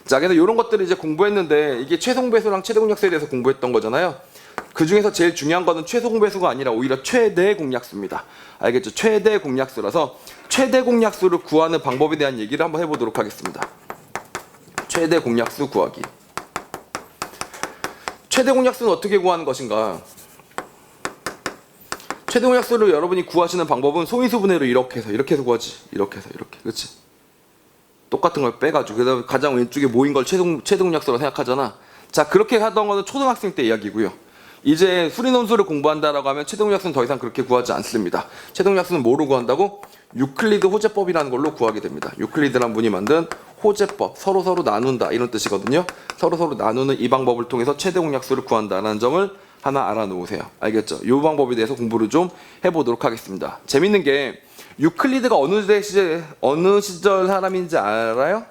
자, 그래서 이런 것들을 이제 공부했는데 이게 최소공배수랑 최대공약수에 대해서 공부했던 거잖아요. 그 중에서 제일 중요한 거는 최소공배수가 아니라 오히려 최대 공약수입니다. 알겠죠? 최대 공약수라서 최대 공약수를 구하는 방법에 대한 얘기를 한번 해보도록 하겠습니다. 최대 공약수 구하기. 최대 공약수는 어떻게 구하는 것인가? 최대 공약수를 여러분이 구하시는 방법은 소인수 분해로 이렇게 해서 구하지. 이렇게 해서 이렇게. 그렇지? 똑같은 걸 빼가지고 그다음에 가장 왼쪽에 모인 걸 최대 공약수라고 생각하잖아. 자, 그렇게 하던 거는 초등학생 때 이야기고요. 이제 수리논술을 공부한다라고 하면 최대 공약수는 더 이상 그렇게 구하지 않습니다. 최대 공약수는 뭐로 구한다고? 유클리드 호재법이라는 걸로 구하게 됩니다. 유클리드란 분이 만든 호재법, 서로서로 나눈다 이런 뜻이거든요. 서로서로 나누는 이 방법을 통해서 최대 공약수를 구한다는 점을 하나 알아놓으세요. 알겠죠? 이 방법에 대해서 공부를 좀 해보도록 하겠습니다. 재밌는 게 유클리드가 어느 시절 사람인지 알아요?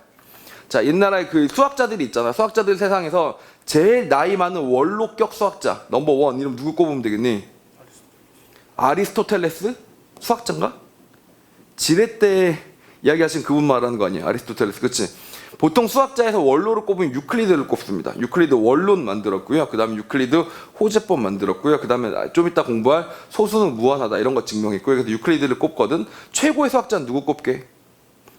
자, 옛날에 그 수학자들이 있잖아. 수학자들 세상에서 제일 나이 많은 원로격 수학자 넘버 원 이름 누구 꼽으면 되겠니? 아리스토텔레스? 수학자인가? 지뢰 때 이야기하신 그분 말하는 거 아니에요? 아리스토텔레스, 그치? 보통 수학자에서 원로를 꼽으면 유클리드를 꼽습니다. 유클리드 원론 만들었고요. 그 다음에 유클리드 호재법 만들었고요. 그 다음에 좀 이따 공부할 소수는 무한하다 이런 거 증명했고요. 그래서 유클리드를 꼽거든. 최고의 수학자는 누구 꼽게?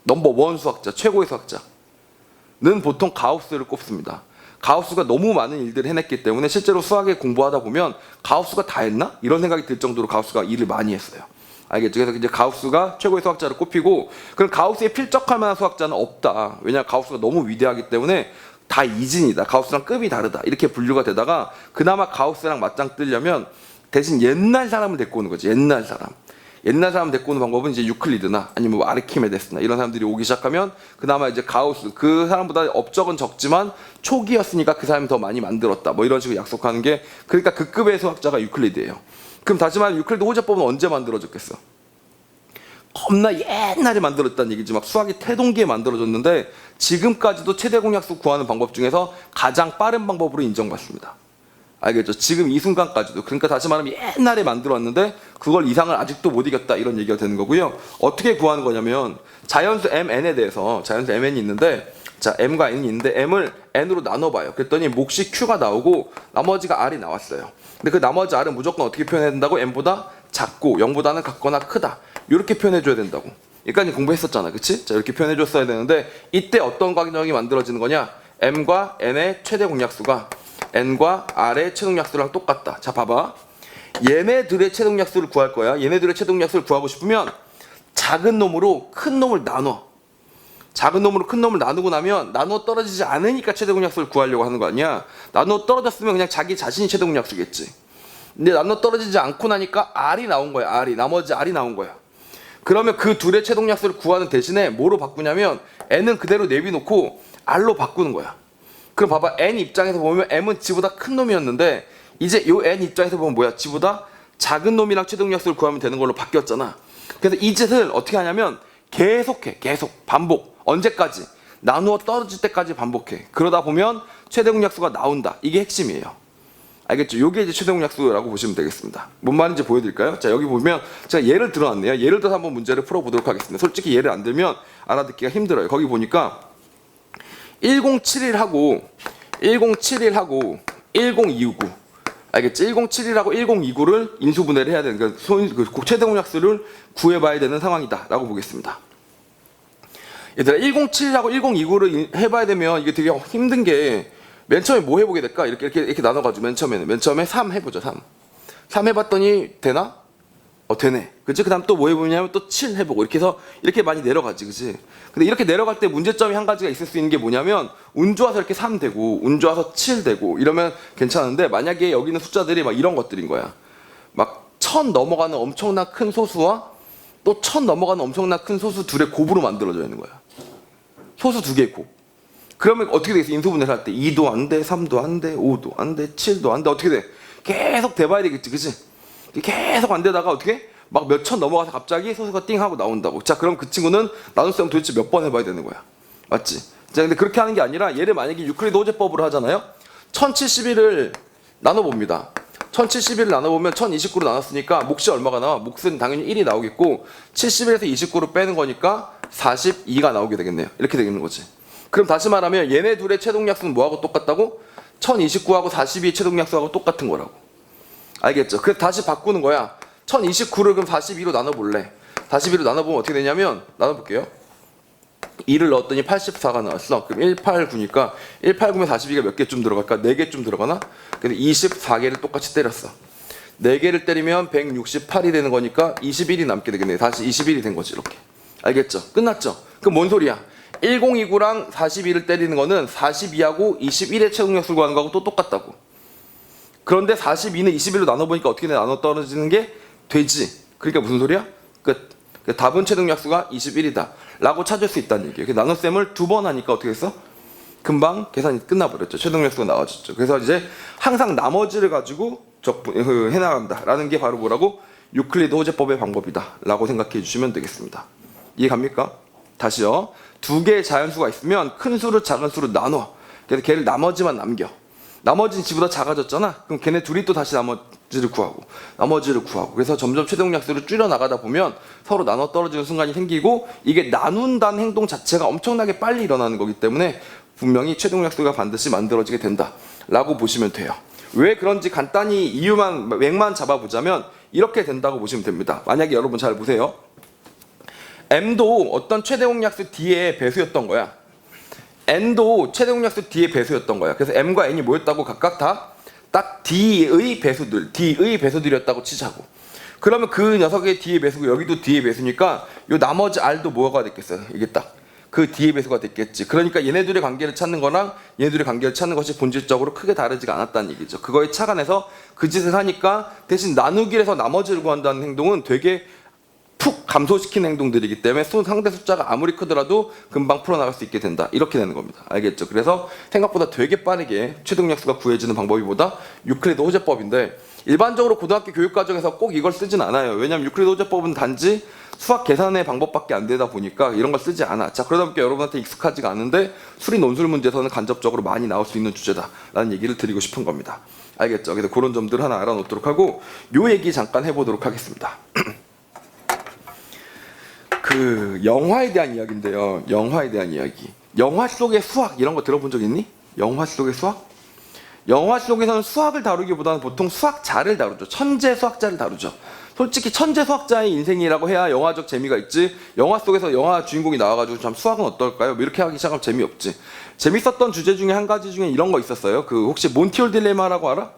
넘버 원 수학자, 최고의 수학자는 보통 가우스를 꼽습니다. 가우스가 너무 많은 일들을 해냈기 때문에 실제로 수학에 공부하다 보면 가우스가 다 했나? 이런 생각이 들 정도로 가우스가 일을 많이 했어요. 알겠죠? 그래서 이제 가우스가 최고의 수학자를 꼽히고, 그럼 가우스에 필적할 만한 수학자는 없다. 왜냐하면 가우스가 너무 위대하기 때문에 다 이진이다. 가우스랑 급이 다르다. 이렇게 분류가 되다가 그나마 가우스랑 맞짱 뜨려면 대신 옛날 사람을 데리고 오는 거지. 옛날 사람. 옛날 사람 데리고 오는 방법은 이제 유클리드나 아니면 뭐 아르키메데스나 이런 사람들이 오기 시작하면 그나마 이제 가우스, 그 사람보다 업적은 적지만 초기였으니까 그 사람이 더 많이 만들었다. 뭐 이런 식으로 약속하는 게, 그러니까 그 급의 수학자가 유클리드예요. 그럼 다시 말하면 유클리드 호재법은 언제 만들어졌겠어? 겁나 옛날에 만들었다는 얘기지. 막 수학이 태동기에 만들어졌는데 지금까지도 최대 공약수 구하는 방법 중에서 가장 빠른 방법으로 인정받습니다. 알겠죠? 지금 이 순간까지도. 그러니까 다시 말하면 옛날에 만들어왔는데 그걸 이상을 아직도 못 이겼다 이런 얘기가 되는 거고요. 어떻게 구하는 거냐면 자연수 mn에 대해서, 자연수 mn이 있는데, 자, m과 n이 있는데 m을 n으로 나눠봐요. 그랬더니 몫이 q가 나오고 나머지가 r이 나왔어요. 근데 그 나머지 r은 무조건 어떻게 표현해야 된다고? m보다 작고 0보다는 같거나 크다. 이렇게 표현해줘야 된다고. 여기까지 공부했었잖아. 그치? 자, 이렇게 표현해줬어야 되는데 이때 어떤 과정이 만들어지는 거냐? m과 n의 최대 공약수가 n과 r의 최대 공약수랑 똑같다. 자, 봐봐. 얘네들의 최대 공약수를 구할 거야. 얘네들의 최대 공약수를 구하고 싶으면 작은 놈으로 큰 놈을 나눠. 작은 놈으로 큰 놈을 나누고 나면 나누어 떨어지지 않으니까 최대 공약수를 구하려고 하는 거 아니야. 나누어 떨어졌으면 그냥 자기 자신이 최대 공약수겠지. 근데 나누어 떨어지지 않고 나니까 r이 나온 거야. r이. 나머지 r이 나온 거야. 그러면 그 둘의 최대 공약수를 구하는 대신에 뭐로 바꾸냐면 n은 그대로 내비놓고 r로 바꾸는 거야. 그럼 봐봐. n 입장에서 보면 m은 지보다 큰 놈이었는데 이제 요 n 입장에서 보면 뭐야? 지보다 작은 놈이랑 최대 공약수를 구하면 되는 걸로 바뀌었잖아. 그래서 이 짓을 어떻게 하냐면 계속해. 계속. 반복. 언제까지? 나누어 떨어질 때까지 반복해. 그러다 보면 최대 공약수가 나온다. 이게 핵심이에요. 알겠죠? 요게 이제 최대 공약수라고 보시면 되겠습니다. 뭔 말인지 보여드릴까요? 자, 여기 보면 제가 예를 들어놨네요. 예를 들어서 한번 문제를 풀어보도록 하겠습니다. 솔직히 예를 안 들면 알아듣기가 힘들어요. 거기 보니까 1071하고 1029 알겠지? 1071하고 1029를 인수분해를 해야 되는, 그러니까 최대 공약수를 구해봐야 되는 상황이다 라고 보겠습니다. 얘들아, 1071하고 1029를 해봐야 되면 이게 되게 힘든 게, 맨 처음에 뭐 해보게 될까? 이렇게 나눠가지고 맨 처음에 3 해보죠. 3 해봤더니 되나? 되네. 그치? 그 다음 또 뭐 해보냐면 또 7 해보고 이렇게 해서 이렇게 많이 내려가지. 그치? 근데 이렇게 내려갈 때 문제점이 한 가지가 있을 수 있는 게 뭐냐면 운 좋아서 이렇게 3 되고 운 좋아서 7 되고 이러면 괜찮은데, 만약에 여기 있는 숫자들이 막 이런 것들인 거야. 막 1000 넘어가는 엄청난 큰 소수와 또 1000 넘어가는 엄청난 큰 소수 둘의 곱으로 만들어져 있는 거야. 소수 두 개의 곱. 그러면 어떻게 되겠어? 인수분해를 할 때 2도 안 돼, 3도 안 돼, 5도 안 돼, 7도 안 돼. 어떻게 돼? 계속 돼봐야 되겠지. 그치? 계속 안 되다가 어떻게? 막 몇 천 넘어가서 갑자기 소수가 띵 하고 나온다고. 자, 그럼 그 친구는 나눗셈 도대체 몇 번 해봐야 되는 거야. 맞지? 자, 근데 그렇게 하는 게 아니라 얘를 만약에 유클리드 호재법으로 하잖아요. 1071을 나눠봅니다. 1071을 나눠보면 1029로 나눴으니까 몫이 얼마가 나와? 몫은 당연히 1이 나오겠고 71에서 29로 빼는 거니까 42가 나오게 되겠네요. 이렇게 되는 거지. 그럼 다시 말하면 얘네 둘의 최종약수는 뭐하고 똑같다고? 1029하고 42의 최종약수하고 똑같은 거라고. 알겠죠? 그래서 다시 바꾸는 거야. 1029를 그럼 42로 나눠볼래. 42로 나눠보면 어떻게 되냐면, 나눠볼게요. 2를 넣었더니 84가 나왔어. 그럼 189니까 189면 42가 몇 개쯤 들어갈까? 4개쯤 들어가나? 근데 24개를 똑같이 때렸어. 4개를 때리면 168이 되는 거니까 21이 남게 되겠네. 다시 21이 된 거지 이렇게. 알겠죠? 끝났죠? 그럼 뭔 소리야? 1029랑 42를 때리는 거는 42하고 21의 최종약수를 구하는 거하고 또 똑같다고. 그런데 42는 21로 나눠보니까 어떻게 나눠 떨어지는 게 되지. 그러니까 무슨 소리야? 끝. 답은 최종약수가 21이다 라고 찾을 수 있다는 얘기예요. 나눗셈을 2번 하니까 어떻게 했어? 금방 계산이 끝나버렸죠. 최종약수가 나와졌죠. 그래서 이제 항상 나머지를 가지고 해나간다 라는 게 바로 뭐라고? 유클리드 호재법의 방법이다 라고 생각해 주시면 되겠습니다. 이해 갑니까? 다시요. 2개의 자연수가 있으면 큰 수를 작은 수로 나눠. 그래서 걔를 나머지만 남겨. 나머지는 지보다 작아졌잖아. 그럼 걔네 둘이 또 다시 나머지를 구하고 그래서 점점 최종약수를 줄여 나가다 보면 서로 나눠 떨어지는 순간이 생기고, 이게 나눈다는 행동 자체가 엄청나게 빨리 일어나는 거기 때문에 분명히 최종약수가 반드시 만들어지게 된다 라고 보시면 돼요. 왜 그런지 간단히 맥만 잡아보자면 이렇게 된다고 보시면 됩니다. 만약에 여러분 잘 보세요. M도 어떤 최대공약수 D의 배수였던 거야. N도 최대공약수 D의 배수였던 거야. 그래서 M과 N이 뭐였다고? 각각 다 딱 D의 배수들이었다고 치자고. 그러면 그 녀석의 D의 배수고 여기도 D의 배수니까 요 나머지 R도 뭐가 됐겠어요? 이게 딱 그 D의 배수가 됐겠지. 그러니까 얘네들의 관계를 찾는 거랑 얘네들의 관계를 찾는 것이 본질적으로 크게 다르지가 않았다는 얘기죠. 그거에 착안해서 그 짓을 하니까 대신 나누기를 해서 나머지를 구한다는 행동은 되게 푹 감소시키는 행동들이기 때문에 상대 숫자가 아무리 크더라도 금방 풀어나갈 수 있게 된다. 이렇게 되는 겁니다. 알겠죠? 그래서 생각보다 되게 빠르게 최종약수가 구해지는 방법이 뭐다? 유클리드 호재법인데, 일반적으로 고등학교 교육과정에서 꼭 이걸 쓰진 않아요. 왜냐하면 유클리드 호재법은 단지 수학 계산의 방법밖에 안 되다 보니까 이런 걸 쓰지 않아. 자, 그러다 보니까 여러분한테 익숙하지가 않은데 수리 논술 문제에서는 간접적으로 많이 나올 수 있는 주제다라는 얘기를 드리고 싶은 겁니다. 알겠죠? 그래서 그런 점들 하나 알아놓도록 하고 요 얘기 잠깐 해보도록 하겠습니다. 그 영화에 대한 이야기인데요. 영화에 대한 이야기. 영화 속의 수학 이런 거 들어본 적 있니? 영화 속의 수학? 영화 속에서는 수학을 다루기보다는 보통 수학자를 다루죠. 천재 수학자를 다루죠. 솔직히 천재 수학자의 인생이라고 해야 영화적 재미가 있지. 영화 속에서 영화 주인공이 나와가지고 참 수학은 어떨까요? 뭐 이렇게 하기 시작하면 재미없지. 재밌었던 주제 중에 한 가지 중에 이런 거 있었어요. 그 혹시 몬티올 딜레마라고 알아?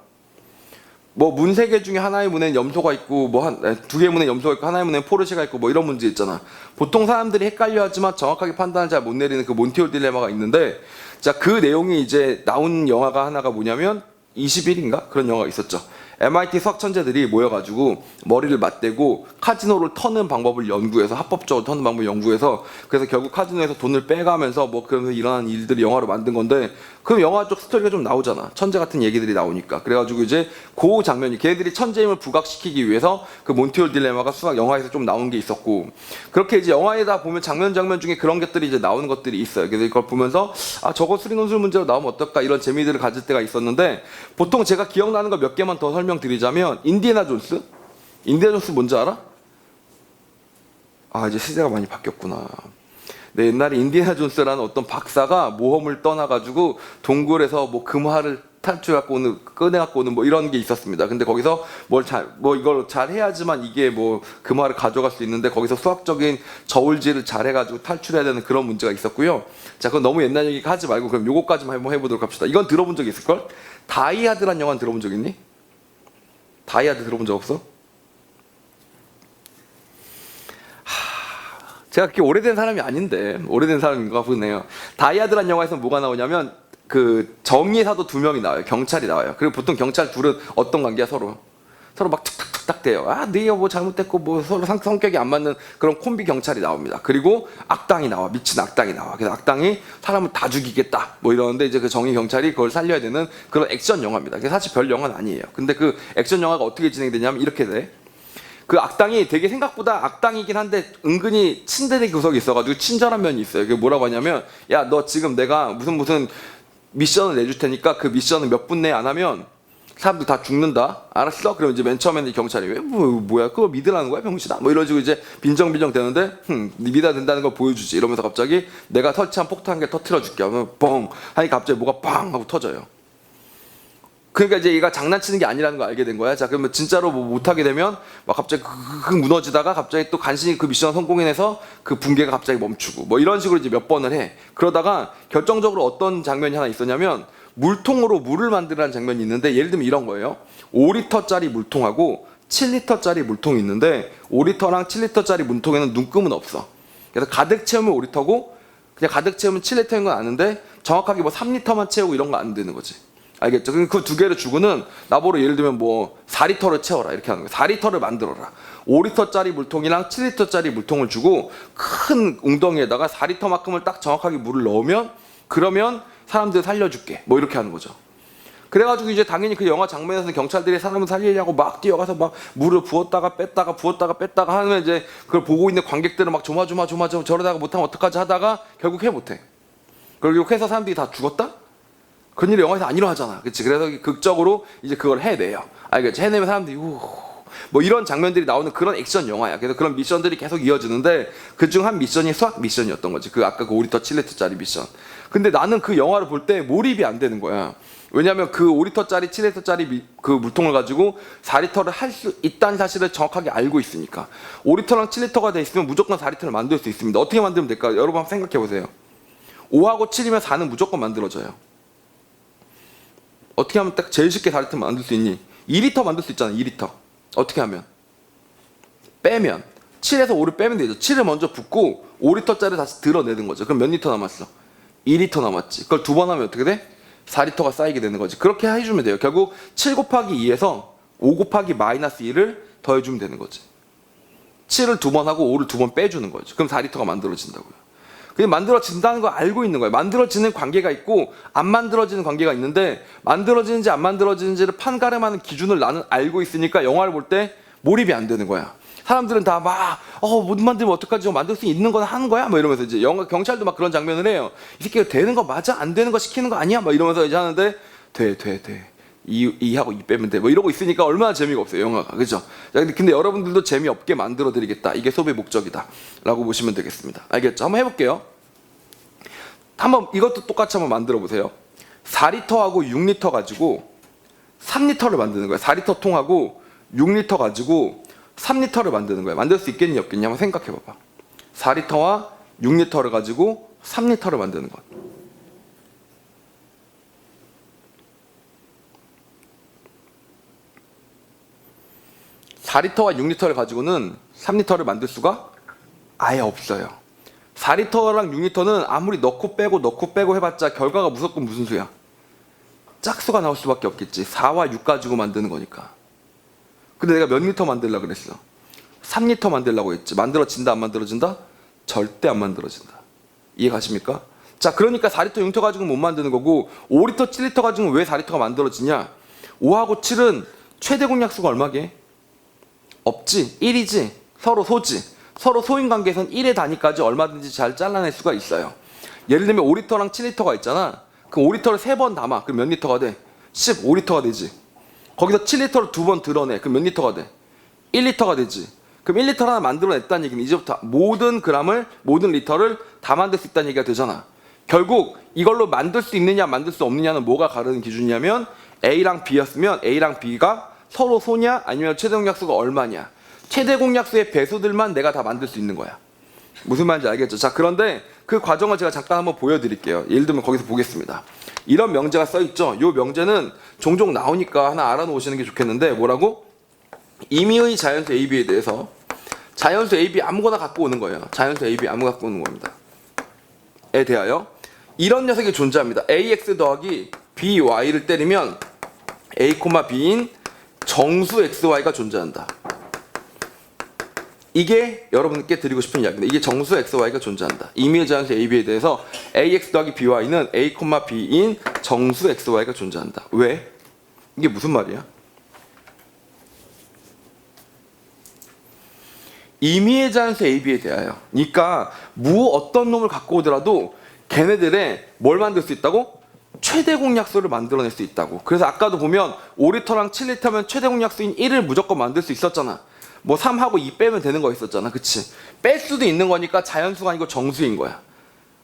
뭐 문 세 개 중에 하나의 문에는 염소가 있고 뭐 두 개의 문에 염소가 있고 하나의 문에는 포르쉐가 있고 뭐 이런 문제 있잖아. 보통 사람들이 헷갈려하지만 정확하게 판단을 잘 못 내리는 그 몬티올 딜레마가 있는데, 자, 그 내용이 이제 나온 영화가 하나가 뭐냐면 21인가 그런 영화가 있었죠. MIT 수학 천재들이 모여가지고 머리를 맞대고 카지노를 터는 방법을 연구해서, 합법적으로 터는 방법을 연구해서, 그래서 결국 카지노에서 돈을 빼가면서 뭐 그러면서 일어나는 일들을 영화로 만든 건데, 그럼 영화 쪽 스토리가 좀 나오잖아. 천재 같은 얘기들이 나오니까. 그래가지고 이제 그 장면이 걔네들이 천재임을 부각시키기 위해서 그 몬티올 딜레마가 수학 영화에서 좀 나온 게 있었고, 그렇게 이제 영화에다 보면 장면 중에 그런 것들이 이제 나오는 것들이 있어요. 그래서 이걸 보면서 아, 저거 수리 논술 문제로 나오면 어떨까 이런 재미들을 가질 때가 있었는데, 보통 제가 기억나는 거 몇 개만 더 설명드리자면 인디애나 존스? 인디애나 존스 뭔지 알아? 아, 이제 시대가 많이 바뀌었구나. 네, 옛날에 인디애나 존스라는 어떤 박사가 모험을 떠나가지고 동굴에서 뭐 금화를 탈출해갖고 오는, 꺼내갖고 오는 뭐 이런 게 있었습니다. 근데 거기서 이걸 잘 해야지만 이게 뭐 금화를 가져갈 수 있는데, 거기서 수학적인 저울질을 잘 해가지고 탈출해야 되는 그런 문제가 있었고요. 자, 그건 너무 옛날 얘기 하지 말고 그럼 요거까지만 한번 해보도록 합시다. 이건 들어본 적 있을걸? 다이아드란 영화는 들어본 적 있니? 다이아드 들어본 적 없어? 제가 그렇게 오래된 사람이 아닌데 오래된 사람인가 보네요. 다이아드란 영화에서 뭐가 나오냐면 그 정의사도 2명이 나와요. 경찰이 나와요. 그리고 보통 경찰 둘은 어떤 관계야? 서로 막 툭탁툭탁 대요. 아, 네가 뭐 잘못됐고 뭐 서로 성격이 안 맞는 그런 콤비 경찰이 나옵니다. 그리고 악당이 나와. 미친 악당이 나와. 그래서 악당이 사람을 다 죽이겠다 뭐 이러는데, 이제 그 정의 경찰이 그걸 살려야 되는 그런 액션 영화입니다. 그게 사실 별 영화는 아니에요. 근데 그 액션 영화가 어떻게 진행되냐면 이렇게 돼. 그 악당이 되게 생각보다 악당이긴 한데 은근히 친데레 구석이 있어가지고 친절한 면이 있어요. 그게 뭐라고 하냐면, 야, 너 지금 내가 무슨 미션을 내줄 테니까 그 미션을 몇 분 내에 안 하면 사람들 다 죽는다. 알았어? 그럼 이제 맨 처음에는 경찰이 왜 뭐야? 그거 믿으라는 거야, 병신아? 뭐 이런 식으로 이제 빈정빈정 되는데, 네 믿어야 된다는 걸 보여주지. 이러면서 갑자기 내가 설치한 폭탄 한 개 터트려 줄게. 하면 뻥 하니 갑자기 뭐가 빵 하고 터져요. 그러니까 이제 얘가 장난치는 게 아니라는 걸 알게 된 거야. 자, 그러면 진짜로 뭐 못하게 되면 막 갑자기 무너지다가 갑자기 또 간신히 그 미션 성공해내서 그 붕괴가 갑자기 멈추고 뭐 이런 식으로 이제 몇 번을 해. 그러다가 결정적으로 어떤 장면이 하나 있었냐면 물통으로 물을 만드라는 장면이 있는데 예를 들면 이런 거예요. 5리터짜리 물통하고 7리터짜리 물통이 있는데 5리터랑 7리터짜리 물통에는 눈금은 없어. 그래서 가득 채우면 5리터고 그냥 가득 채우면 7리터인 건 아는데 정확하게 뭐 3리터만 채우고 이런 거 안 되는 거지. 알겠죠? 그 두 개를 주고는 나보러 예를 들면 뭐 4리터를 채워라 이렇게 하는 거야. 4리터를 만들어라. 5리터짜리 물통이랑 7리터짜리 물통을 주고 큰 웅덩이에다가 4리터만큼을 딱 정확하게 물을 넣으면 그러면 사람들 살려줄게. 뭐 이렇게 하는 거죠. 그래가지고 이제 당연히 그 영화 장면에서는 경찰들이 사람을 살리려고 막 뛰어가서 막 물을 부었다가 뺐다가 하면 이제 그걸 보고 있는 관객들은 막 조마조마 저러다가 못하면 어떡하지 하다가 결국 해 못해. 결국 해서 사람들이 다 죽었다? 그런 일이 영화에서 안 일어나잖아. 그치? 그래서 극적으로 이제 그걸 해내요. 알겠지? 해내면 사람들이 뭐 이런 장면들이 나오는 그런 액션 영화야. 그래서 그런 미션들이 계속 이어지는데 그중 한 미션이 수학 미션이었던 거지. 그 아까 그 5리터 7리터짜리 미션. 근데 나는 그 영화를 볼 때 몰입이 안 되는 거야. 왜냐하면 그 5리터짜리 7리터짜리 그 물통을 가지고 4리터를 할 수 있다는 사실을 정확하게 알고 있으니까 5리터랑 7리터가 돼 있으면 무조건 4리터를 만들 수 있습니다. 어떻게 만들면 될까? 여러분 한번 생각해 보세요. 5하고 7이면 4는 무조건 만들어져요. 어떻게 하면 딱 제일 쉽게 4리터 만들 수 있니? 2리터 만들 수 있잖아. 2리터. 어떻게 하면? 빼면 7에서 5를 빼면 되죠. 7을 먼저 붓고 5리터짜리 다시 드러내는 거죠. 그럼 몇 리터 남았어? 2리터 남았지. 그걸 두 번 하면 어떻게 돼? 4리터가 쌓이게 되는 거지. 그렇게 해주면 돼요. 결국 7 곱하기 2에서 5 곱하기 마이너스 2를 더해주면 되는 거지. 7을 두 번 하고 5를 두 번 빼주는 거죠. 그럼 4리터가 만들어진다고요. 그냥 만들어진다는 걸 알고 있는 거예요. 만들어지는 관계가 있고 안 만들어지는 관계가 있는데 만들어지는지 안 만들어지는지를 판가름하는 기준을 나는 알고 있으니까 영화를 볼 때 몰입이 안 되는 거야. 사람들은 다 막 못 만들면 어떡하지? 만들 수 있는 건 하는 거야? 뭐 이러면서 이제 영화 경찰도 막 그런 장면을 해요. 이 새끼가 되는 거 맞아? 안 되는 거 시키는 거 아니야? 막 이러면서 이제 하는데 돼. 이하고 이 빼면 돼. 뭐 이러고 있으니까 얼마나 재미가 없어요, 영화가. 그죠? 근데 여러분들도 재미없게 만들어 드리겠다. 이게 소비의 목적이다. 라고 보시면 되겠습니다. 알겠죠? 한번 해볼게요. 한번 이것도 똑같이 한번 만들어 보세요. 4리터하고 6리터 가지고 3리터를 만드는 거예요. 4리터 통하고 6리터 가지고 3리터를 만드는 거예요. 만들 수 있겠니 없겠니 한번 생각해 봐봐. 4리터와 6리터를 가지고 3리터를 만드는 것. (4리터와 6리터를) 가지고는 3리터를 만들 수가 아예 없어요. 4리터랑 6리터는 아무리 넣고 빼고 해봤자 결과가 무조건 무슨 수야? 짝수가 나올 수밖에 없겠지. 4와 6 가지고 만드는 거니까. 근데 내가 몇 리터 만들려고 그랬어? 3리터 만들려고 했지. 만들어진다 안 만들어진다? 절대 안 만들어진다. 이해 가십니까? 자, 그러니까 4리터 6리터 가지고는 못 만드는 거고 5리터 7리터 가지고는 왜 4리터가 만들어지냐? 5하고 7은 최대 공약수가 얼마게? 없지. 1이지. 서로 소지. 서로 소인 관계에선 1의 단위까지 얼마든지 잘 잘라낼 수가 있어요. 예를 들면 5리터랑 7리터가 있잖아. 그럼 5리터를 3번 담아. 그럼 몇 리터가 돼? 15리터가 되지. 거기서 7리터를 2번 드러내. 그럼 몇 리터가 돼? 1리터가 되지. 그럼 1리터 하나 만들어냈다는 얘기는 이제부터 모든 그램을, 모든 리터를 다 만들 수 있다는 얘기가 되잖아. 결국 이걸로 만들 수 있느냐 만들 수 없느냐는 뭐가 가르는 기준이냐면 A랑 B였으면 A랑 B가 서로 소냐 아니면 최대 공약수가 얼마냐. 최대 공약수의 배수들만 내가 다 만들 수 있는 거야. 무슨 말인지 알겠죠? 자, 그런데 그 과정을 제가 잠깐 한번 보여드릴게요. 예를 들면 거기서 보겠습니다. 이런 명제가 써있죠. 이 명제는 종종 나오니까 하나 알아놓으시는 게 좋겠는데 뭐라고? 임의의 자연수 AB에 대해서 자연수 AB 아무거나 갖고 오는 거예요. 자연수 AB 아무거나 갖고 오는 겁니다. 에 대하여 이런 녀석이 존재합니다. AX 더하기 BY를 때리면 A, B인 정수 XY가 존재한다. 이게 여러분께 드리고 싶은 이야기입니다. 이게 정수 XY가 존재한다. 임의의 자연수 AB에 대해서 AX 더하기 BY는 A, B인 정수 XY가 존재한다. 왜? 이게 무슨 말이야? 임의의 자연수 AB에 대하여. 그러니까 어떤 놈을 갖고 오더라도 걔네들의 뭘 만들 수 있다고? 최대 공약수를 만들어낼 수 있다고. 그래서 아까도 보면 5리터랑 7리터면 최대 공약수인 1을 무조건 만들 수 있었잖아. 뭐 3하고 2 빼면 되는 거 있었잖아. 그치? 뺄 수도 있는 거니까 자연수가 아니고 정수인 거야.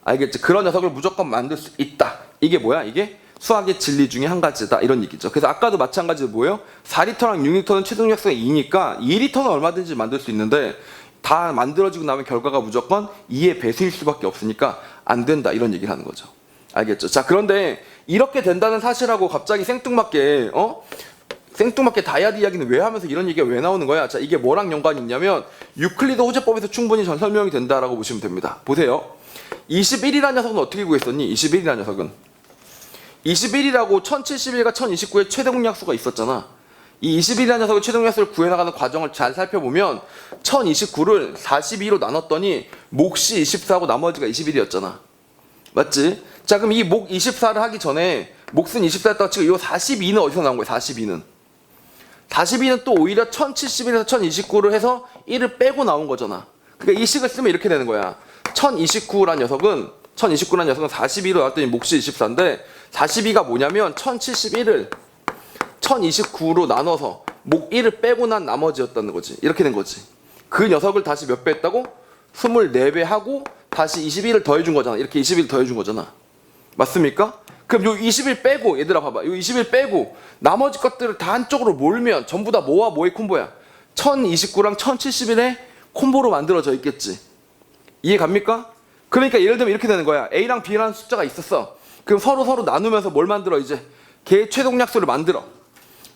알겠지? 그런 녀석을 무조건 만들 수 있다. 이게 뭐야? 이게 수학의 진리 중에 한 가지다. 이런 얘기죠. 그래서 아까도 마찬가지로 뭐예요? 4리터랑 6리터는 최대 공약수가 2니까 2리터는 얼마든지 만들 수 있는데 다 만들어지고 나면 결과가 무조건 2의 배수일 수밖에 없으니까 안 된다. 이런 얘기를 하는 거죠. 알겠죠? 자, 그런데 이렇게 된다는 사실하고 갑자기 생뚱맞게 생뚱맞게 다이아드 이야기는 왜 하면서 이런 얘기가 왜 나오는 거야? 자, 이게 뭐랑 연관이 있냐면 유클리드 호재법에서 충분히 전 설명이 된다라고 보시면 됩니다. 보세요. 21이라는 녀석은 어떻게 구했었니? 21이라는 녀석은 21이라고 1071과 1029의 최대 공약수가 있었잖아. 이 21이라는 녀석의 최대 공약수를 구해나가는 과정을 잘 살펴보면 1029를 42로 나눴더니 몫이 24하고 나머지가 21이었잖아. 맞지? 자, 그럼 이 목 24를 하기 전에 몫은 24였다고 치고 이 42는 어디서 나온 거야? 42는 또 오히려 1071에서 1029를 해서 1을 빼고 나온 거잖아. 그러니까 이 식을 쓰면 이렇게 되는 거야. 1029라는 녀석은 42로 나왔더니 몫이 24인데 42가 뭐냐면 1071을 1029로 나눠서 목 1을 빼고 난 나머지였다는 거지. 이렇게 된 거지. 그 녀석을 다시 몇 배 했다고? 24배 하고 다시 21을 더해준 거잖아. 이렇게 21을 더해준 거잖아. 맞습니까? 그럼 요 20일 빼고, 얘들아 봐봐. 요 20일 빼고 나머지 것들을 다 한쪽으로 몰면 전부 다 뭐와 뭐의 콤보야? 1029랑 1071의 콤보로 만들어져 있겠지. 이해 갑니까? 그러니까 예를 들면 이렇게 되는 거야. A랑 B라는 숫자가 있었어. 그럼 서로 나누면서 뭘 만들어? 이제 걔의 최대 공약수를 만들어.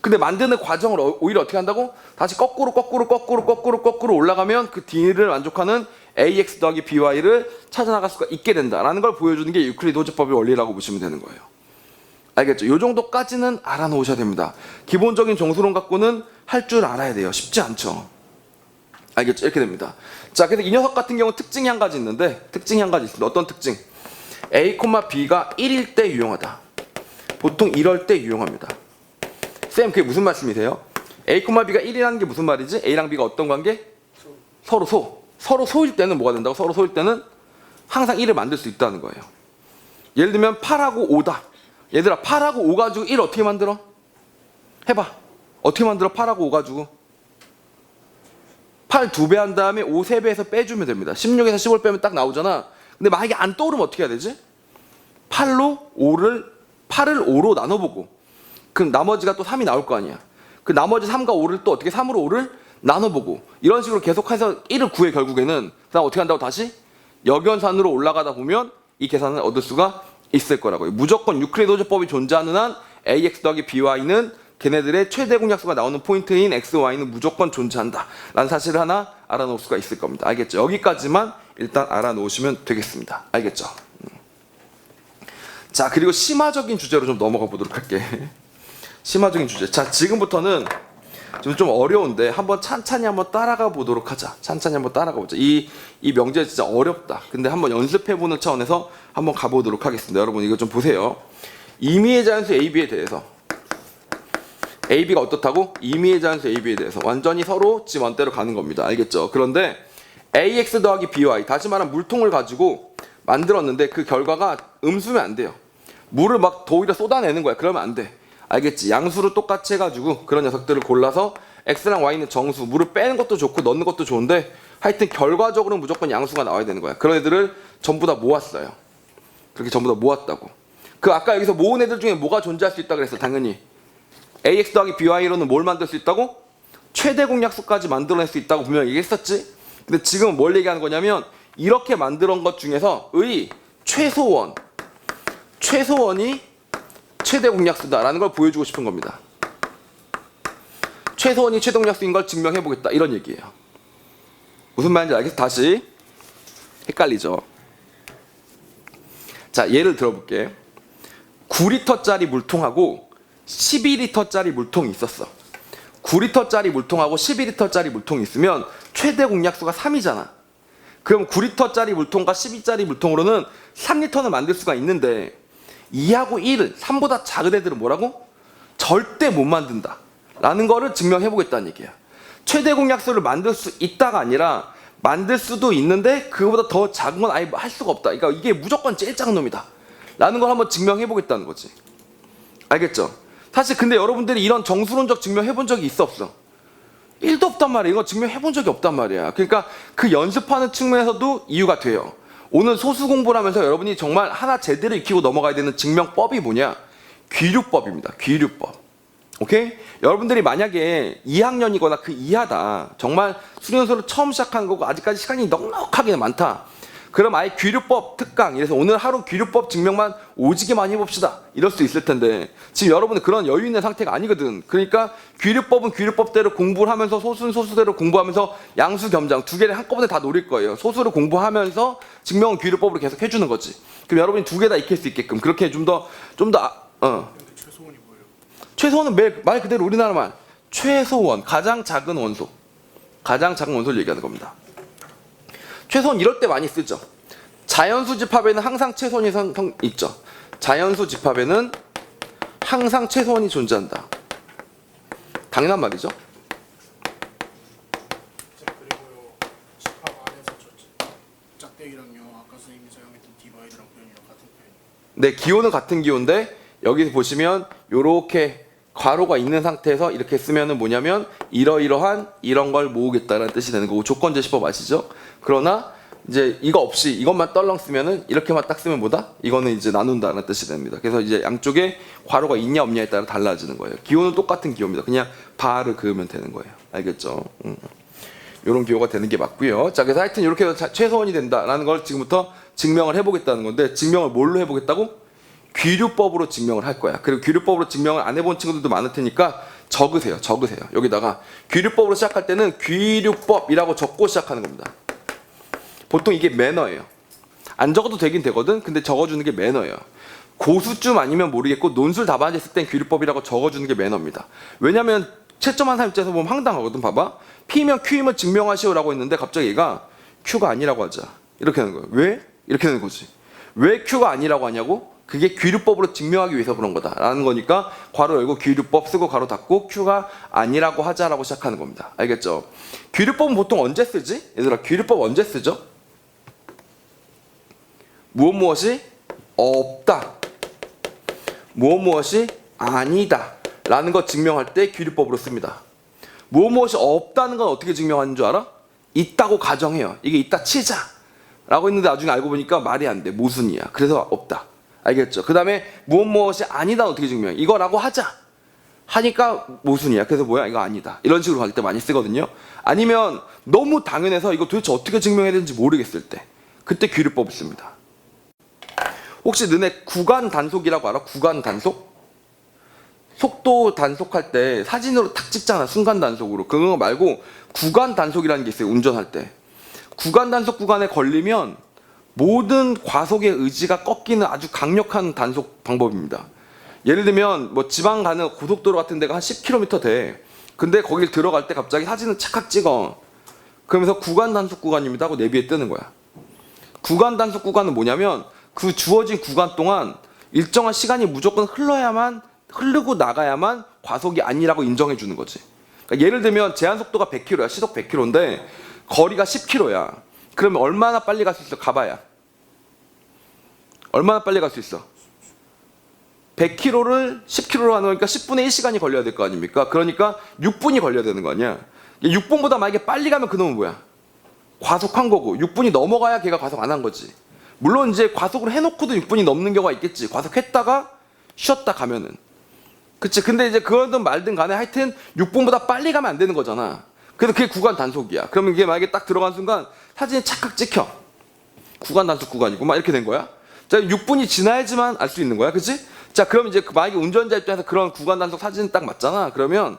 근데 만드는 과정을 오히려 어떻게 한다고? 다시 거꾸로 올라가면 그 D를 만족하는 AX 더하기 BY를 찾아나갈 수가 있게 된다라는 걸 보여주는 게 유클리드 호재법의 원리라고 보시면 되는 거예요. 알겠죠? 이 정도까지는 알아놓으셔야 됩니다. 기본적인 정수론 갖고는 할 줄 알아야 돼요. 쉽지 않죠? 알겠죠? 이렇게 됩니다. 자, 그래서 이 녀석 같은 경우는 특징이 한 가지 있는데, 특징이 한 가지 있습니다. 어떤 특징? A, B가 1일 때 유용하다. 보통 이럴 때 유용합니다. 쌤, 그게 무슨 말씀이세요? A, B가 1이라는 게 무슨 말이지? A랑 B가 어떤 관계? 서로 소일 때는 뭐가 된다고? 서로 소일 때는 항상 1을 만들 수 있다는 거예요. 예를 들면 8하고 5다. 얘들아, 8하고 5 가지고 1 어떻게 만들어? 해봐. 어떻게 만들어? 8하고 5 가지고 8 2배 한 다음에 5 3배에서 빼주면 됩니다. 16에서 15를 빼면 딱 나오잖아. 근데 만약에 안 떠오르면 어떻게 해야 되지? 8을 5로 나눠보고 그럼 나머지가 또 3이 나올 거 아니야. 그 나머지 3과 5를 또 어떻게 3으로 5를 나눠보고 이런 식으로 계속해서 1을 구해. 결국에는 그다음 어떻게 한다고? 다시 역연산으로 올라가다 보면 이 계산을 얻을 수가 있을 거라고요. 무조건 유클리드 호재법이 존재하는 한 AX 더하기 BY는 걔네들의 최대 공약수가 나오는 포인트인 XY는 무조건 존재한다 라는 사실을 하나 알아놓을 수가 있을 겁니다. 알겠죠? 여기까지만 일단 알아놓으시면 되겠습니다. 알겠죠? 자, 그리고 심화적인 주제로 좀 넘어가 보도록 할게. 심화적인 주제. 자, 지금부터는 좀 어려운데 한번 찬찬히 한번 따라가 보도록 하자. 찬찬히 한번 따라가 보자. 이 명제 진짜 어렵다. 근데 한번 연습해보는 차원에서 한번 가보도록 하겠습니다. 여러분 이거 좀 보세요. 임의의 자연수 AB에 대해서 AB가 어떻다고? 임의의 자연수 AB에 대해서 완전히 서로 지 멋대로 가는 겁니다. 알겠죠? 그런데 AX 더하기 BY, 다시 말하면 물통을 가지고 만들었는데 그 결과가 음수면 안 돼요. 물을 막 더 오히려 쏟아내는 거야. 그러면 안 돼. 알겠지? 양수를 똑같이 해가지고 그런 녀석들을 골라서 X랑 Y는 정수, 물을 빼는 것도 좋고 넣는 것도 좋은데 하여튼 결과적으로 무조건 양수가 나와야 되는 거야. 그런 애들을 전부 다 모았어요. 그렇게 전부 다 모았다고. 그 아까 여기서 모은 애들 중에 뭐가 존재할 수 있다 그랬어? 당연히 AX 더하기 BY로는 뭘 만들 수 있다고? 최대 공약수까지 만들어낼 수 있다고 분명히 얘기했었지? 근데 지금은 뭘 얘기하는 거냐면 이렇게 만들어온 것 중에서 의 최소원이 최대 공약수다라는 걸 보여주고 싶은 겁니다. 최소원이 최대 공약수인 걸 증명해보겠다 이런 얘기예요. 무슨 말인지 알겠어? 다시 헷갈리죠? 자, 예를 들어볼게. 9리터짜리 물통하고 12리터짜리 물통이 있었어. 9리터짜리 물통하고 12리터짜리 물통이 있으면 최대 공약수가 3이잖아. 그럼 9리터짜리 물통과 12짜리 물통으로는 3리터는 만들 수가 있는데 2하고 1은 3보다 작은 애들은 뭐라고? 절대 못 만든다 라는 거를 증명해보겠다는 얘기야. 최대 공약수를 만들 수 있다가 아니라 만들 수도 있는데 그거보다 더 작은 건 아예 할 수가 없다. 그러니까 이게 무조건 제일 작은 놈이다 라는 걸 한번 증명해 보겠다는 거지. 알겠죠? 사실 근데 여러분들이 이런 정수론적 증명해 본 적이 있어 없어? 1도 없단 말이야. 이거 증명해 본 적이 없단 말이야. 그러니까 그 연습하는 측면에서도 이유가 돼요. 오늘 소수 공부를 하면서 여러분이 정말 하나 제대로 익히고 넘어가야 되는 증명법이 뭐냐? 귀류법입니다. 귀류법. 오케이? 여러분들이 만약에 2학년이거나 그 이하다. 정말 수련소를 처음 시작하는 거고 아직까지 시간이 넉넉하게 많다. 그럼 아예 귀류법 특강, 이래서 오늘 하루 귀류법 증명만 오지게 많이 해봅시다. 이럴 수 있을 텐데 지금 여러분은 그런 여유 있는 상태가 아니거든. 그러니까 귀류법은 귀류법대로 공부를 하면서 소수는 소수대로 공부하면서 양수 겸장 두 개를 한꺼번에 다 노릴 거예요. 소수를 공부하면서 증명은 귀류법으로 계속 해주는 거지. 그럼 여러분이 두 개 다 익힐 수 있게끔 그렇게 근데 최소원이 뭐예요? 최소원은 말 그대로 우리나라 말 최소원, 가장 작은 원소. 가장 작은 원소를 얘기하는 겁니다. 최소원 이럴 때 많이 쓰죠. 자연수 집합에는 항상 최소원이 있죠. 자연수 집합에는 항상 최소원이 존재한다. 당연한 말이죠. 그리고요, 집합 안에서 저 짝대기랑요, 아까 선생님이 사용했던 디바이드랑 표현이랑 같은 표현. 네, 기호는 같은 기호인데 여기서 보시면 요렇게 괄호가 있는 상태에서 이렇게 쓰면은 뭐냐면 이러이러한 이런 걸 모으겠다는 뜻이 되는 거고 조건제시법 아시죠? 그러나 이제 이거 없이 이것만 떨렁 쓰면은 이렇게만 딱 쓰면 뭐다? 이거는 이제 나눈다는 뜻이 됩니다. 그래서 이제 양쪽에 괄호가 있냐 없냐에 따라 달라지는 거예요. 기호는 똑같은 기호입니다. 그냥 바를 그으면 되는 거예요. 알겠죠? 이런 기호가 되는 게 맞고요. 자, 그래서 하여튼 이렇게 해서 최소원이 된다라는 걸 지금부터 증명을 해보겠다는 건데 증명을 뭘로 해보겠다고? 귀류법으로 증명을 할 거야. 그리고 귀류법으로 증명을 안 해본 친구들도 많을 테니까 적으세요. 여기다가 귀류법으로 시작할 때는 귀류법이라고 적고 시작하는 겁니다. 보통 이게 매너예요. 안 적어도 되긴 되거든. 근데 적어주는 게 매너예요. 고수쯤 아니면 모르겠고 논술 답안지 쓸 땐 귀류법이라고 적어주는 게 매너입니다. 왜냐면 채점한 사람 입장에서 보면 황당하거든. 봐봐. P면 Q임을 증명하시오라고 했는데 갑자기 얘가 Q가 아니라고 하자. 이렇게 하는 거예요. 왜? 이렇게 하는 거지. 왜 Q가 아니라고 하냐고? 그게 귀류법으로 증명하기 위해서 그런 거다라는 거니까 괄호 열고 귀류법 쓰고 괄호 닫고 Q가 아니라고 하자라고 시작하는 겁니다. 알겠죠? 귀류법은 보통 언제 쓰지? 얘들아, 귀류법 언제 쓰죠? 무엇이 없다, 무엇이 아니다 라는 거 증명할 때 귀류법으로 씁니다. 무엇이 없다는 건 어떻게 증명하는 줄 알아? 있다고 가정해요. 이게 있다 치자 라고 했는데 나중에 알고 보니까 말이 안 돼. 모순이야. 그래서 없다. 알겠죠? 그 다음에 무엇이 아니다 어떻게 증명해? 이거라고 하자 하니까 모순이야. 그래서 뭐야? 이거 아니다. 이런 식으로 갈 때 많이 쓰거든요. 아니면 너무 당연해서 이거 도대체 어떻게 증명해야 되는지 모르겠을 때 그때 귀류법을 씁니다. 혹시 너네 구간 단속이라고 알아? 구간 단속? 속도 단속할 때 사진으로 탁 찍잖아. 순간 단속으로. 그거 말고 구간 단속이라는 게 있어요. 운전할 때. 구간 단속 구간에 걸리면 모든 과속의 의지가 꺾이는 아주 강력한 단속 방법입니다. 예를 들면 뭐 지방 가는 고속도로 같은 데가 한 10km 돼. 근데 거길 들어갈 때 갑자기 사진을 착각 찍어. 그러면서 구간 단속 구간입니다 하고 내비에 뜨는 거야. 구간 단속 구간은 뭐냐면 그 주어진 구간 동안 일정한 시간이 무조건 흐르고 나가야만 과속이 아니라고 인정해 주는 거지. 그러니까 예를 들면 제한 속도가 100km야. 시속 100km인데 거리가 10km야. 그러면 얼마나 빨리 갈 수 있어? 가봐야. 얼마나 빨리 갈 수 있어? 100km를 10km로 하는 거니까 10분의 1시간이 걸려야 될 거 아닙니까? 그러니까 6분이 걸려야 되는 거 아니야? 6분보다 만약에 빨리 가면 그놈은 뭐야? 과속한 거고 6분이 넘어가야 걔가 과속 안 한 거지. 물론 이제 과속을 해놓고도 6분이 넘는 경우가 있겠지. 과속했다가 쉬었다 가면은. 그치? 근데 이제 그러든 말든 간에 하여튼 6분보다 빨리 가면 안 되는 거잖아. 그래서 그게 구간 단속이야. 그러면 이게 만약에 딱 들어간 순간 사진이 착각 찍혀. 구간 단속 구간이고 막 이렇게 된 거야. 자, 6분이 지나야지만 알 수 있는 거야. 그치? 자, 그럼 이제 만약에 운전자 입장에서 그런 구간 단속 사진이 딱 맞잖아. 그러면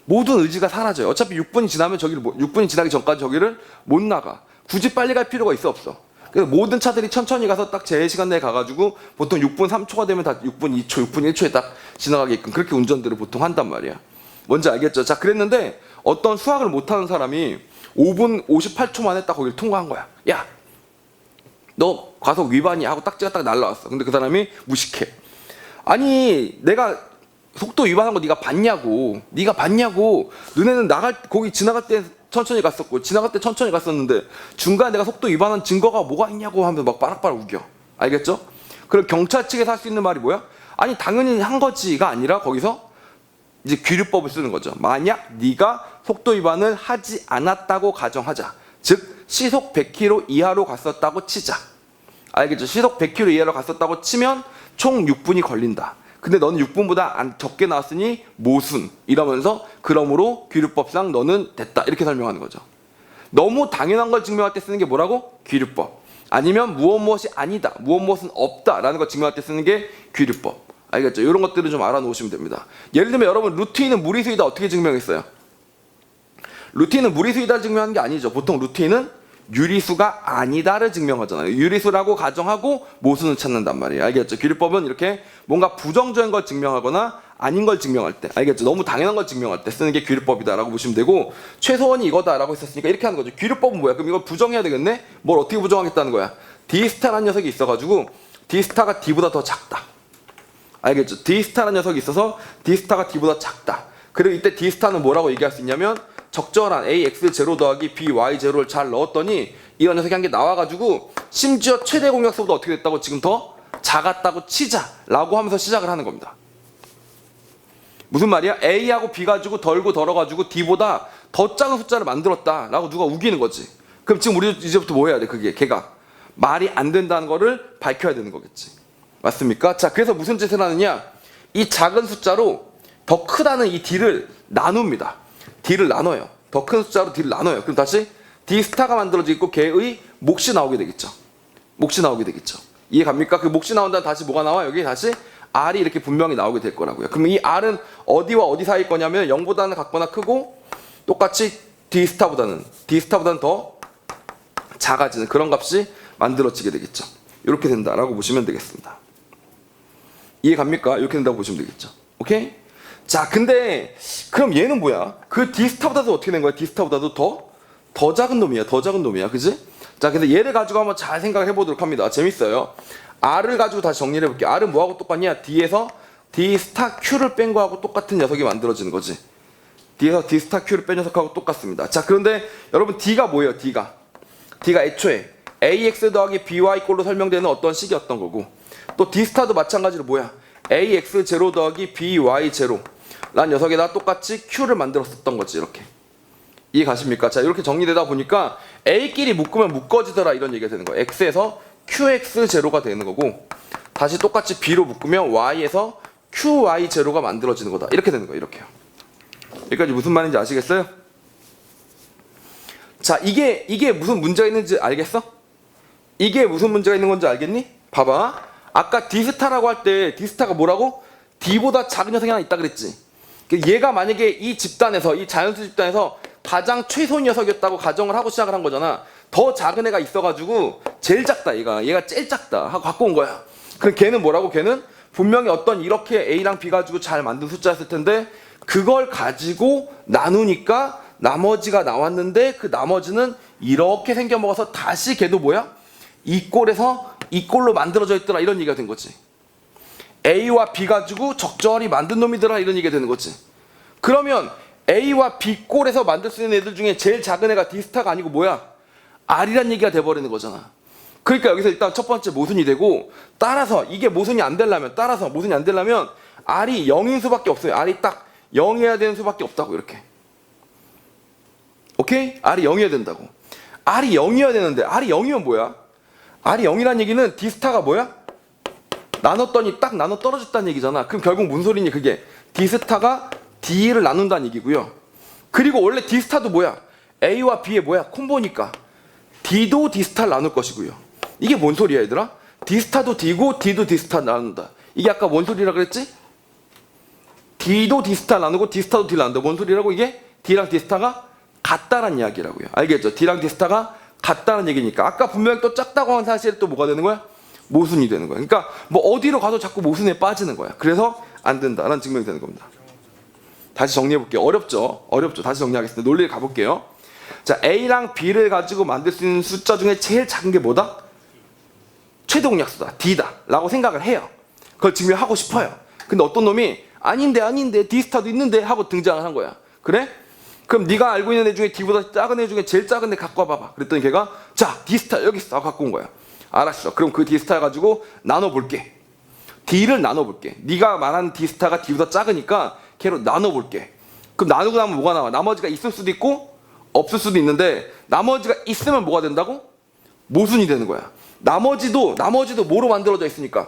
모든 의지가 사라져요. 어차피 6분이 지나면 6분이 지나기 전까지 저기를 못 나가. 굳이 빨리 갈 필요가 있어 없어? 그래서 모든 차들이 천천히 가서 딱 제 시간 내에 가가지고 보통 6분 3초가 되면 다 6분 2초, 6분 1초에 딱 지나가게끔 그렇게 운전들을 보통 한단 말이야. 뭔지 알겠죠? 자, 그랬는데 어떤 수학을 못하는 사람이 5분 58초 만에 딱 거기를 통과한 거야. 야, 너 과속 위반이야 하고 딱지가 딱 날라왔어. 근데 그 사람이 무식해. 아니, 내가 속도 위반한 거 네가 봤냐고. 네가 봤냐고. 너네는 거기 지나갈 때 천천히 갔었고 지나갈 때 천천히 갔었는데 중간에 내가 속도 위반한 증거가 뭐가 있냐고 하면서 막 빠락빠락 우겨. 알겠죠? 그럼 경찰 측에서 할 수 있는 말이 뭐야? 아니 당연히 한 거지가 아니라 거기서 이제 귀류법을 쓰는 거죠. 만약 네가 속도 위반을 하지 않았다고 가정하자. 즉 시속 100km 이하로 갔었다고 치자. 알겠죠? 시속 100km 이하로 갔었다고 치면 총 6분이 걸린다. 근데 너는 6분보다 적게 나왔으니 모순 이러면서 그러므로 귀류법상 너는 됐다 이렇게 설명하는 거죠. 너무 당연한 걸 증명할 때 쓰는 게 뭐라고? 귀류법. 아니면 무엇이 아니다, 무엇은 없다라는 걸 증명할 때 쓰는 게 귀류법. 알겠죠? 이런 것들을 좀 알아놓으시면 됩니다. 예를 들면 여러분 루틴은 무리수이다 어떻게 증명했어요? 루틴은 무리수이다를 증명하는 게 아니죠. 보통 루틴은 유리수가 아니다를 증명하잖아요. 유리수라고 가정하고 모순을 찾는단 말이에요. 알겠죠? 귀류법은 이렇게 뭔가 부정적인 걸 증명하거나 아닌 걸 증명할 때, 알겠죠? 너무 당연한 걸 증명할 때 쓰는 게 귀류법이다라고 보시면 되고, 최소원이 이거다라고 했었으니까 이렇게 하는 거죠. 귀류법은 뭐야? 그럼 이걸 부정해야 되겠네? 뭘 어떻게 부정하겠다는 거야? D스타라는 녀석이 있어가지고 D스타가 D보다 더 작다. 알겠죠? D스타라는 녀석이 있어서 D스타가 D보다 작다. 그리고 이때 D스타는 뭐라고 얘기할 수 있냐면 적절한 AX0 더하기 BY0를 잘 넣었더니 이런 녀석이 한 게 나와가지고 심지어 최대 공약수보다 어떻게 됐다고 지금 더 작았다고 치자라고 하면서 시작을 하는 겁니다. 무슨 말이야? A하고 B 가지고 덜고 덜어가지고 D보다 더 작은 숫자를 만들었다라고 누가 우기는 거지. 그럼 지금 우리 이제부터 뭐 해야 돼? 그게 걔가 말이 안 된다는 거를 밝혀야 되는 거겠지. 맞습니까? 자, 그래서 무슨 짓을 하느냐? 이 작은 숫자로 더 크다는 이 D를 나눕니다. D를 나눠요. 더 큰 숫자로 D를 나눠요. 그럼 다시 D 스타가 만들어지고 걔의 몫이 나오게 되겠죠. 몫이 나오게 되겠죠. 이해 갑니까? 그 몫이 나온다면 다시 뭐가 나와? 여기 다시 R이 이렇게 분명히 나오게 될 거라고요. 그러면 이 R은 어디와 어디 사이일 거냐면 0보다는 같거나 크고 똑같이 D 스타보다는 더 작아지는 그런 값이 만들어지게 되겠죠. 이렇게 된다라고 보시면 되겠습니다. 이해 갑니까? 이렇게 된다고 보시면 되겠죠. 오케이? 자, 근데 그럼 얘는 뭐야? 그 D스타보다도 어떻게 된 거야? D스타보다도 더 작은 놈이야. 더 작은 놈이야. 그지? 자, 그래서 얘를 가지고 한번 잘 생각을 해보도록 합니다. 재밌어요. R을 가지고 다시 정리를 해볼게요. R은 뭐하고 똑같냐? D에서 D스타 Q를 뺀 거하고 똑같은 녀석이 만들어지는 거지. D에서 D스타 Q를 뺀 녀석하고 똑같습니다. 자, 그런데 여러분 D가 뭐예요? D가 애초에 AX 더하기 BY 꼴로 설명되는 어떤 식이었던 거고, 또 D스타도 마찬가지로 뭐야? AX0 더하기 BY0 란 녀석에다 똑같이 Q를 만들었었던 거지. 이렇게 이해 가십니까? 자, 이렇게 정리되다 보니까 A끼리 묶으면 묶어지더라 이런 얘기가 되는 거예요. X에서 QX0가 되는 거고, 다시 똑같이 B로 묶으면 Y에서 QY0가 만들어지는 거다 이렇게 되는 거예요. 이렇게요. 여기까지 무슨 말인지 아시겠어요? 자, 이게 무슨 문제가 있는지 알겠어? 이게 무슨 문제가 있는 건지 알겠니? 봐봐. 아까 D스타라고 할 때 D스타가 뭐라고? D보다 작은 녀석이 하나 있다 그랬지. 얘가 만약에 이 집단에서, 이 자연수 집단에서 가장 최소 녀석이었다고 가정을 하고 시작을 한 거잖아. 더 작은 애가 있어가지고 제일 작다 얘가 제일 작다 하고 갖고 온 거야. 그럼 걔는 뭐라고? 걔는 분명히 어떤 이렇게 A랑 B 가지고 잘 만든 숫자였을 텐데 그걸 가지고 나누니까 나머지가 나왔는데 그 나머지는 이렇게 생겨 먹어서 다시 걔도 뭐야? 이 꼴에서 이 꼴로 만들어져 있더라 이런 얘기가 된 거지. A와 B 가지고 적절히 만든 놈이더라 이런 얘기가 되는 거지. 그러면 A와 B 꼴에서 만들 수 있는 애들 중에 제일 작은 애가 D스타가 아니고 뭐야? R이란 얘기가 돼버리는 거잖아. 그러니까 여기서 일단 첫 번째 모순이 되고, 따라서 이게 모순이 안 되려면 R이 0인 수밖에 없어요. R이 딱 0이어야 되는 수밖에 없다고. 이렇게. 오케이? R이 0이어야 된다고. R이 0이어야 되는데 R이 0이면 뭐야? R이 0이란 얘기는 D스타가 뭐야? 나눴더니 딱 나눠 떨어졌다는 얘기잖아. 그럼 결국 무슨 소리니 그게? D스타가 D를 나눈다는 얘기고요. 그리고 원래 D스타도 뭐야? A와 B의 뭐야? 콤보니까 D도 D스타를 나눌 것이고요. 이게 뭔 소리야 얘들아? D스타도 D고 D도 D스타 나눈다. 이게 아까 뭔 소리라 그랬지? D도 D스타 나누고 D스타도 D를 나눈다. 뭔 소리라고 이게? D랑 D스타가 같다란 이야기라고요. 알겠죠? D랑 D스타가 같다는 얘기니까 아까 분명히 또 작다고 한 사실이 또 뭐가 되는 거야? 모순이 되는 거야. 그러니까 뭐 어디로 가도 자꾸 모순에 빠지는 거야. 그래서 안 된다라는 증명이 되는 겁니다. 다시 정리해 볼게요. 어렵죠? 다시 정리하겠습니다. 논리를 가볼게요. 자, A랑 B를 가지고 만들 수 있는 숫자 중에 제일 작은 게 뭐다? 최대 공약수다. D다 라고 생각을 해요. 그걸 증명하고 싶어요. 근데 어떤 놈이 아닌데 D스타도 있는데 하고 등장을 한 거야. 그래? 그럼 네가 알고 있는 애 중에 D보다 작은 애 중에 제일 작은 애 갖고 와봐봐. 그랬더니 걔가 자 D스타 여기 있어 갖고 온 거야. 알았어. 그럼 그 D 스타 가지고 나눠볼게. D를 나눠볼게. 네가 말하는 D 스타가 D보다 작으니까 걔로 나눠볼게. 그럼 나누고 나면 뭐가 나와? 나머지가 있을 수도 있고 없을 수도 있는데 나머지가 있으면 뭐가 된다고? 모순이 되는 거야. 나머지도 뭐로 만들어져 있으니까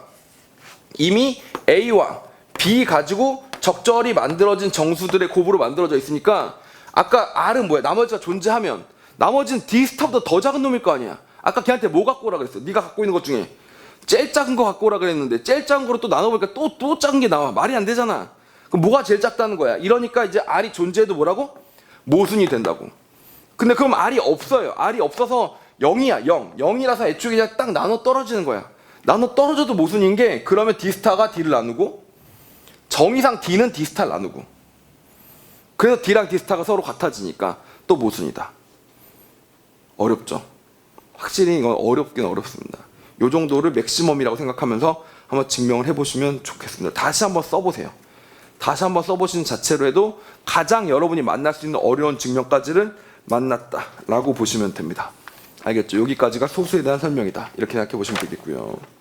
이미 A와 B 가지고 적절히 만들어진 정수들의 곱으로 만들어져 있으니까 아까 R은 뭐야? 나머지가 존재하면 나머지는 D 스타보다 더 작은 놈일 거 아니야. 아까 걔한테 뭐 갖고 오라 그랬어? 네가 갖고 있는 것 중에 제일 작은 거 갖고 오라 그랬는데 제일 작은 거로 또 나눠보니까 또 작은 게 나와. 말이 안 되잖아. 그럼 뭐가 제일 작다는 거야? 이러니까 이제 R이 존재해도 뭐라고? 모순이 된다고. 근데 그럼 R이 없어요. R이 없어서 0이야. 0이라서 애초에 그냥 딱 나눠 떨어지는 거야. 나눠 떨어져도 모순인 게 그러면 D 스타가 D를 나누고 정의상 D는 D 스타를 나누고 그래서 D랑 D 스타가 서로 같아지니까 또 모순이다. 어렵죠? 확실히 이건 어렵긴 어렵습니다. 요 정도를 맥시멈이라고 생각하면서 한번 증명을 해보시면 좋겠습니다. 다시 한번 써보세요. 다시 한번 써보시는 자체로 해도 가장 여러분이 만날 수 있는 어려운 증명까지를 만났다라고 보시면 됩니다. 알겠죠? 여기까지가 소수에 대한 설명이다. 이렇게 생각해 보시면 되겠고요.